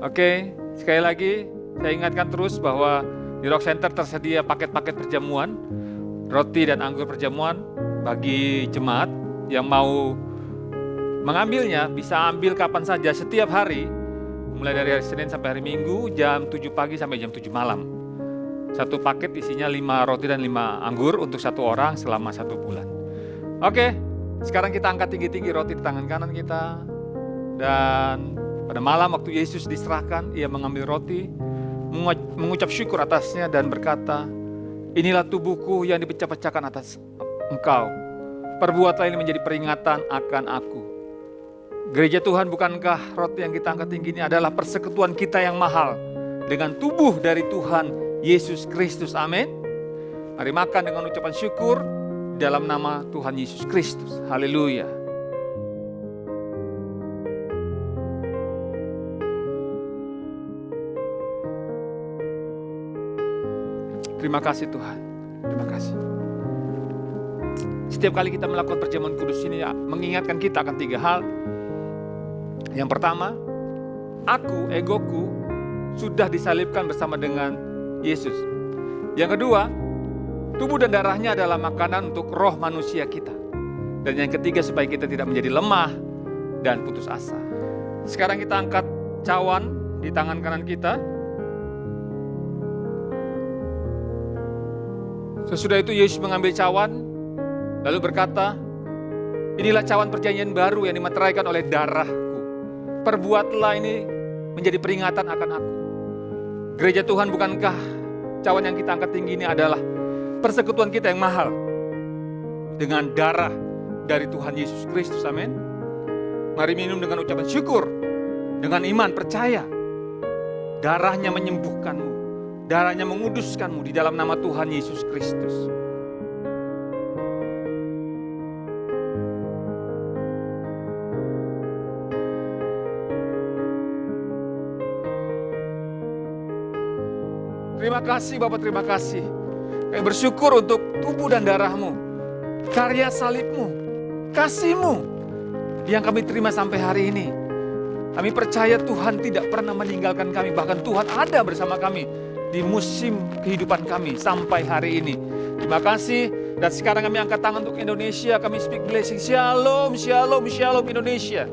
Oke, sekali lagi saya ingatkan terus bahwa di Rock Center tersedia paket-paket perjamuan, roti dan anggur perjamuan bagi jemaat yang mau mengambilnya. Bisa ambil kapan saja setiap hari, mulai dari hari Senin sampai hari Minggu, jam 7 pagi sampai jam 7 malam. Satu paket isinya 5 roti dan 5 anggur untuk satu orang selama 1 bulan. Oke, sekarang kita angkat tinggi-tinggi roti di tangan kanan kita. Dan pada malam waktu Yesus diserahkan, ia mengambil roti, mengucap syukur atasnya dan berkata, inilah tubuhku yang dipecah-pecahkan atas engkau. Perbuatlah ini menjadi peringatan akan aku. Gereja Tuhan, bukankah roti yang kita angkat tinggi ini adalah persekutuan kita yang mahal dengan tubuh dari Tuhan Yesus Kristus. Amin. Mari makan dengan ucapan syukur dalam nama Tuhan Yesus Kristus. Haleluya. Terima kasih Tuhan. Terima kasih. Setiap kali kita melakukan perjamuan kudus ini mengingatkan kita akan 3 hal. Yang pertama, aku, egoku, sudah disalibkan bersama dengan Yesus. Yang kedua, tubuh dan darahnya adalah makanan untuk roh manusia kita. Dan yang ketiga, supaya kita tidak menjadi lemah dan putus asa. Sekarang kita angkat cawan di tangan kanan kita. Sesudah itu Yesus mengambil cawan, lalu berkata, inilah cawan perjanjian baru yang dimeteraikan oleh darahku. Perbuatlah ini menjadi peringatan akan aku. Gereja Tuhan, bukankah cawan yang kita angkat tinggi ini adalah persekutuan kita yang mahal dengan darah dari Tuhan Yesus Kristus. Amin. Mari minum dengan ucapan syukur, dengan iman, percaya. Darahnya menyembuhkanmu, darahnya menguduskanmu di dalam nama Tuhan Yesus Kristus. Terima kasih Bapak, terima kasih. Kami bersyukur untuk tubuh dan darah-Mu, karya salib-Mu, kasih-Mu yang kami terima sampai hari ini. Kami percaya Tuhan tidak pernah meninggalkan kami, bahkan Tuhan ada bersama kami di musim kehidupan kami sampai hari ini. Terima kasih. Dan sekarang kami angkat tangan untuk Indonesia, kami speak blessing. Shalom, shalom, shalom Indonesia.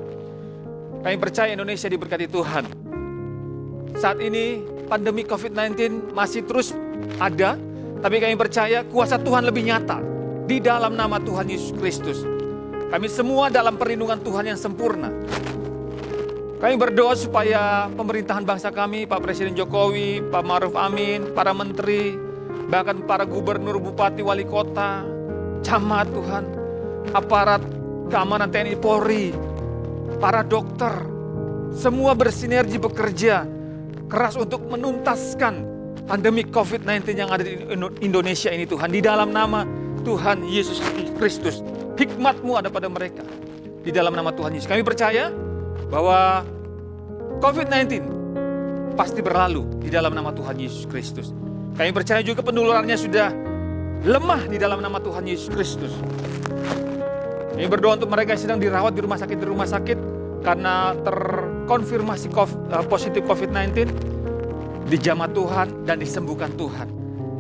Kami percaya Indonesia diberkati Tuhan. Saat ini pandemi COVID-19 masih terus ada, tapi kami percaya kuasa Tuhan lebih nyata di dalam nama Tuhan Yesus Kristus. Kami semua dalam perlindungan Tuhan yang sempurna. Kami berdoa supaya pemerintahan bangsa kami, Pak Presiden Jokowi, Pak Ma'ruf Amin, para menteri, bahkan para gubernur, bupati, wali kota, camat Tuhan, aparat keamanan TNI Polri, para dokter, semua bersinergi bekerja keras untuk menuntaskan pandemi COVID-19 yang ada di Indonesia ini Tuhan. Di dalam nama Tuhan Yesus Kristus, hikmat-Mu ada pada mereka. Di dalam nama Tuhan Yesus. Kami percaya bahwa COVID-19 pasti berlalu di dalam nama Tuhan Yesus Kristus. Kami percaya juga penularannya sudah lemah di dalam nama Tuhan Yesus Kristus. Kami berdoa untuk mereka yang sedang dirawat di rumah sakit karena terkonfirmasi positif COVID-19, dijamah Tuhan dan disembuhkan Tuhan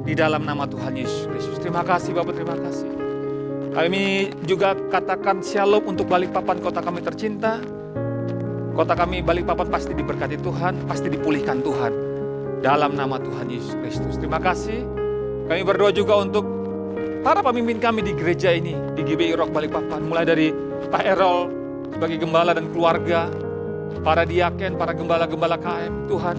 di dalam nama Tuhan Yesus Kristus. Terima kasih Bapak, terima kasih. Kami juga katakan shalom untuk Balikpapan, kota kami tercinta. Kota kami Balikpapan pasti diberkati Tuhan, pasti dipulihkan Tuhan dalam nama Tuhan Yesus Kristus. Terima kasih. Kami berdoa juga untuk para pemimpin kami di gereja ini, di GBI Rock Balikpapan, mulai dari Pak Errol sebagai gembala dan keluarga, para diaken, para gembala-gembala KM, Tuhan,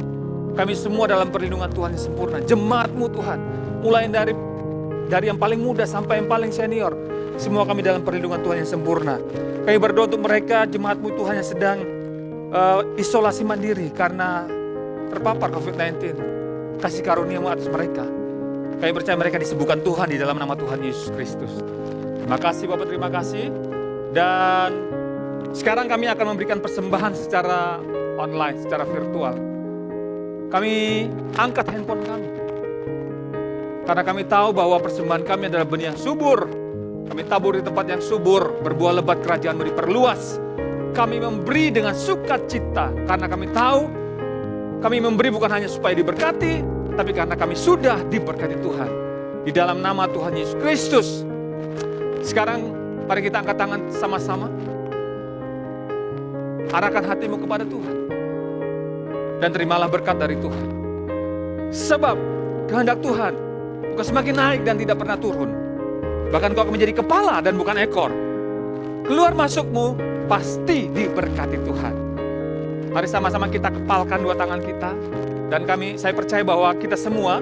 kami semua dalam perlindungan Tuhan yang sempurna. Jemaat-Mu Tuhan, mulai dari yang paling muda sampai yang paling senior, semua kami dalam perlindungan Tuhan yang sempurna. Kami berdoa untuk mereka, jemaat-Mu Tuhan yang sedang isolasi mandiri karena terpapar COVID-19. Kasih karunia-Mu atas mereka. Kami percaya mereka disembuhkan Tuhan di dalam nama Tuhan Yesus Kristus. Terima kasih Bapak, terima kasih. Dan sekarang kami akan memberikan persembahan secara online, secara virtual. Kami angkat handphone kami. Karena kami tahu bahwa persembahan kami adalah benih yang subur. Kami tabur di tempat yang subur, berbuah lebat kerajaan-Mu diperluas. Kami memberi dengan sukacita karena kami tahu kami memberi bukan hanya supaya diberkati, tapi karena kami sudah diberkati Tuhan. Di dalam nama Tuhan Yesus Kristus. Sekarang mari kita angkat tangan sama-sama. Arahkan hatimu kepada Tuhan. Dan terimalah berkat dari Tuhan. Sebab kehendak Tuhan bukan semakin naik dan tidak pernah turun. Bahkan kau akan menjadi kepala dan bukan ekor. Keluar masukmu pasti diberkati Tuhan. Mari sama-sama kita kepalkan dua tangan kita. Dan saya percaya bahwa kita semua,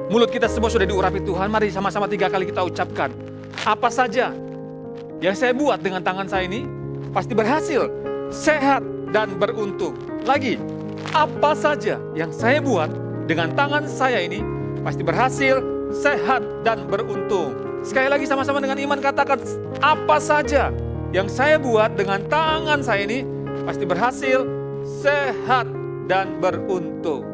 mulut kita semua sudah diurapi Tuhan. Mari sama-sama 3 kali kita ucapkan. Apa saja yang saya buat dengan tangan saya ini, pasti berhasil, sehat, dan beruntung. Lagi, apa saja yang saya buat dengan tangan saya ini pasti berhasil, sehat, dan beruntung. Sekali lagi sama-sama dengan iman katakan, apa saja yang saya buat dengan tangan saya ini pasti berhasil, sehat, dan beruntung.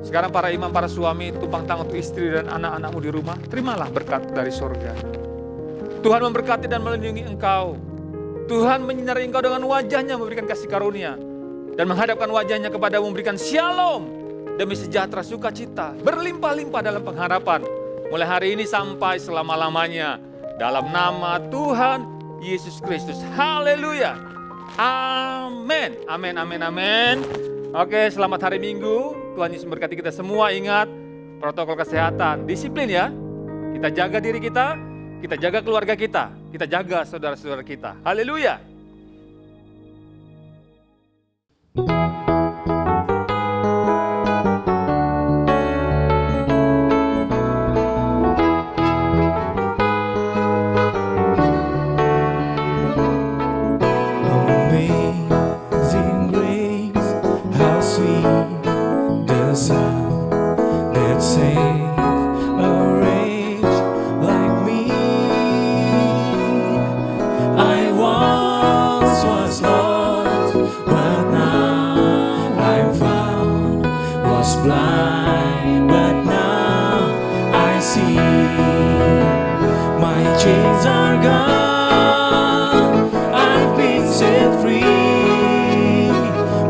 Sekarang para imam, para suami, tumpang tangan untuk istri dan anak-anakmu di rumah, terimalah berkat dari surga. Tuhan memberkati dan melindungi engkau. Tuhan menyinari engkau dengan wajahnya, memberikan kasih karunia, dan menghadapkan wajahnya kepadamu, memberikan shalom, demi sejahtera sukacita, berlimpah-limpah dalam pengharapan, mulai hari ini sampai selama-lamanya. Dalam nama Tuhan Yesus Kristus. Haleluya. Amin. Amin, amin, amin. Oke, selamat hari Minggu. Tuhan Yesus memberkati kita semua. Ingat, protokol kesehatan, disiplin ya. Kita jaga diri kita jaga keluarga kita jaga saudara-saudara kita. Haleluya. Amazing grace, how sweet the sound that saved a wretch like me. I once was lost, but now I'm found. Was blind, but now I see. My chains are gone, I've been set free.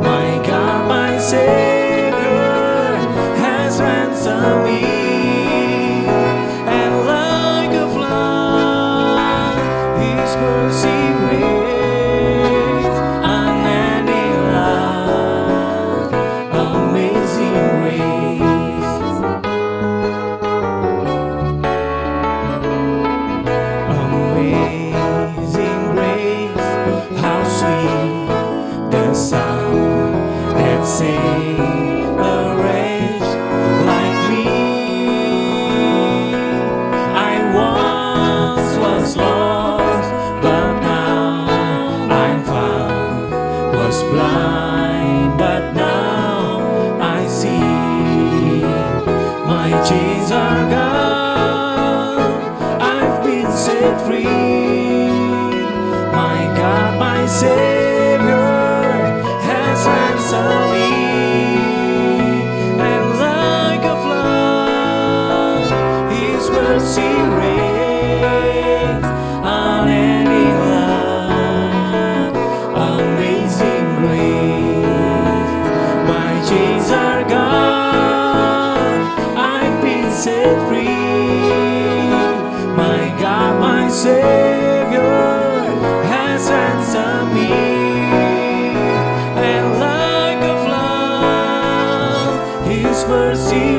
My God, my Savior has ransomed me. And like a flood, His mercy reigns. Unending love, amazing grace. Amazing grace, how sweet the sound that saved a wretch like me. I once was lost, but now I'm found. Was blind, but now I see. My chains are gone, I've been set free. My God, my Savior has ransomed me. And like a flood, His mercy reigns. Unending love, amazing grace. My chains are gone, I've been set free. My God, my Savior has ransomed me. And like a flood, His mercy